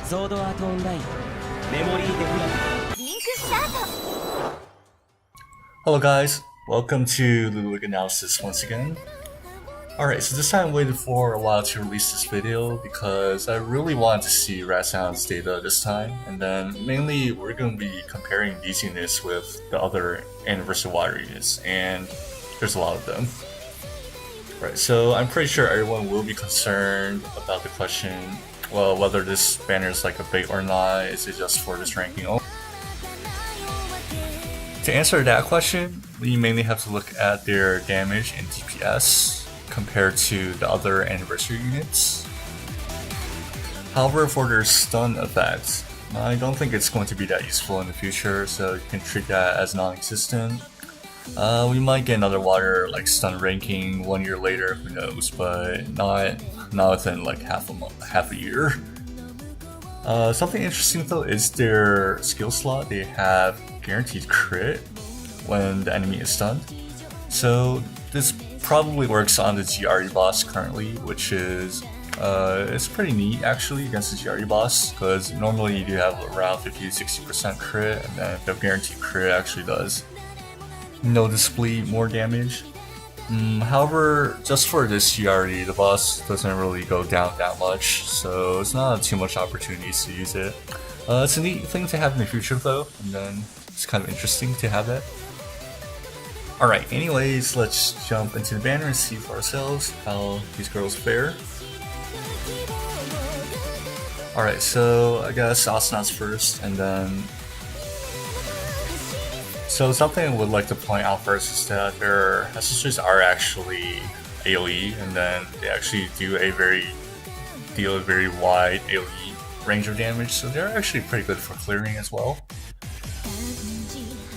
Hello guys, welcome to Ludwig Analysis once again. Alright, so this time I waited for a while to release this video because I really wanted to see Ratsound's data this time, and then mainly we're going to be comparing these units with the other Anniversary Water units, and there's a lot of them. Right, so I'm pretty sure everyone will be concerned about the question, well, whether this banner is like a bait or not, is it just for this ranking only? To answer that question, we mainly have to look at their damage and DPS compared to the other Anniversary units. However, for their stun effect, I don't think it's going to be that useful in the future, so you can treat that as non-existent. We might get another water like stun ranking 1 year later, who knows, but not within like half a year. Something interesting though is their skill slot. They have guaranteed crit when the enemy is stunned. So this probably works on the GRE boss currently, which is it's pretty neat actually against the GRE boss, because normally you do have around 50-60% crit, and then the guaranteed crit actually does noticeably more damage. However, just for this GRE, the boss doesn't really go down that much, so it's not too much opportunities to use it. It's a neat thing to have in the future though, and then it's kind of interesting to have that. Alright, anyways, let's jump into the banner and see for ourselves how these girls fare. Alright, so I guess Asuna's first, and then... So something I would like to point out first is that their accessories are actually AoE, and then they actually deal a very wide AoE range of damage, so they're actually pretty good for clearing as well.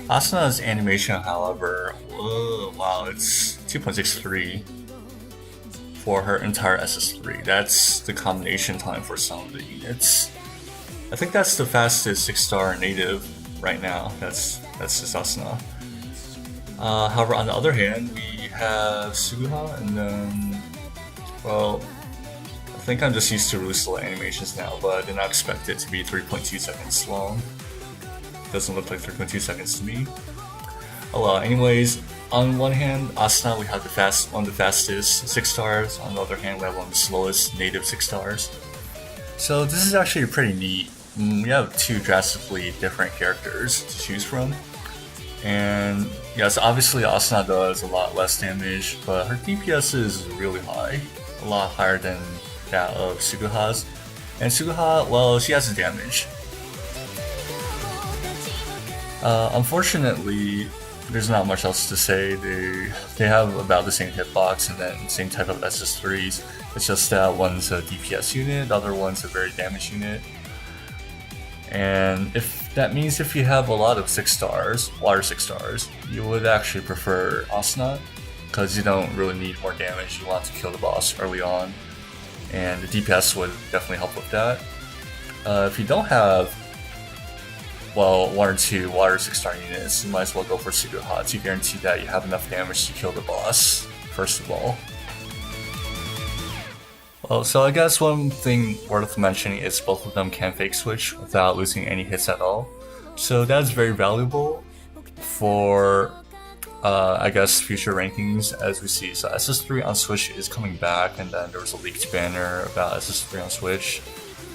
Asuna's animation, however, wow, it's 2.63 for her entire SS3. That's the combination time for some of the units. I think that's the fastest 6-star native right now. That's just Asuna. However, on the other hand, we have Suguha, and then, well, I think I'm just used to really slow animations now, but I did not expect it to be 3.2 seconds long. Doesn't look like 3.2 seconds to me. Oh well, anyways, on one hand, Asuna, we have one of the fastest 6-stars. On the other hand, we have one of the slowest native 6-stars. So this is actually pretty neat. We have two drastically different characters to choose from. And yes, obviously Asuna does a lot less damage, but her DPS is really high. A lot higher than that of Suguha's. And Suguha, well, she has the damage. Unfortunately, there's not much else to say. They have about the same hitbox and then same type of SS3s. It's just that one's a DPS unit, the other one's a very damage unit. And if that means if you have a lot of 6-stars, water 6-stars, you would actually prefer Asuna, because you don't really need more damage. You want to kill the boss early on, and the DPS would definitely help with that. If you don't have, well, 1 or 2 water 6-star units, you might as well go for Suguha to guarantee that you have enough damage to kill the boss, first of all. Well, so I guess one thing worth mentioning is both of them can fake switch without losing any hits at all. So that's very valuable for, I guess, future rankings, as we see. So SS3 on Switch is coming back, and then there was a leaked banner about SS3 on Switch.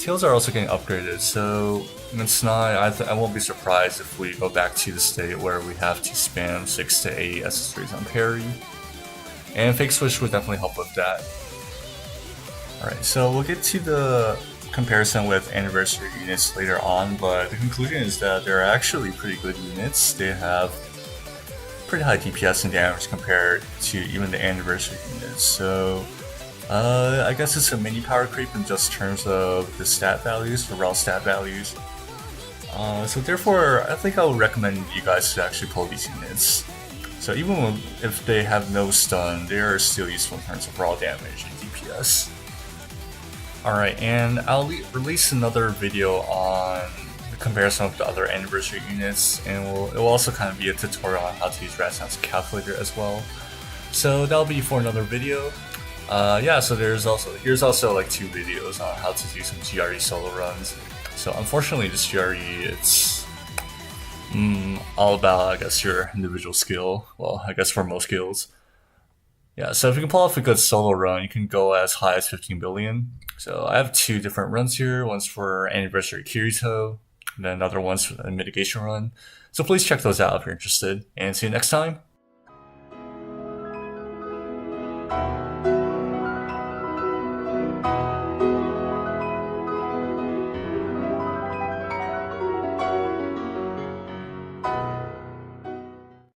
Tails are also getting upgraded, so it's not, I won't be surprised if we go back to the state where we have to spam 6 to 8 SS3s on parry. And fake switch would definitely help with that. Alright, so we'll get to the comparison with Anniversary units later on, but the conclusion is that they're actually pretty good units. They have pretty high DPS and damage compared to even the Anniversary units, so I guess it's a mini power creep in just terms of the stat values, the raw stat values. So therefore, I think I would recommend you guys to actually pull these units. So even if they have no stun, they are still useful in terms of raw damage and DPS. Alright, and I'll release another video on the comparison of the other Anniversary units, and it will also kind of be a tutorial on how to use Ratsound's calculator as well. So that'll be for another video. Yeah, so here's also like 2 videos on how to do some GRE solo runs. So unfortunately, this GRE, it's all about, I guess, your individual skill. Well, I guess for most skills. Yeah, so if you can pull off a good solo run, you can go as high as 15 billion. So I have two different runs here. One's for Anniversary Kirito, and then another one's for the mitigation run. So please check those out if you're interested. And see you next time.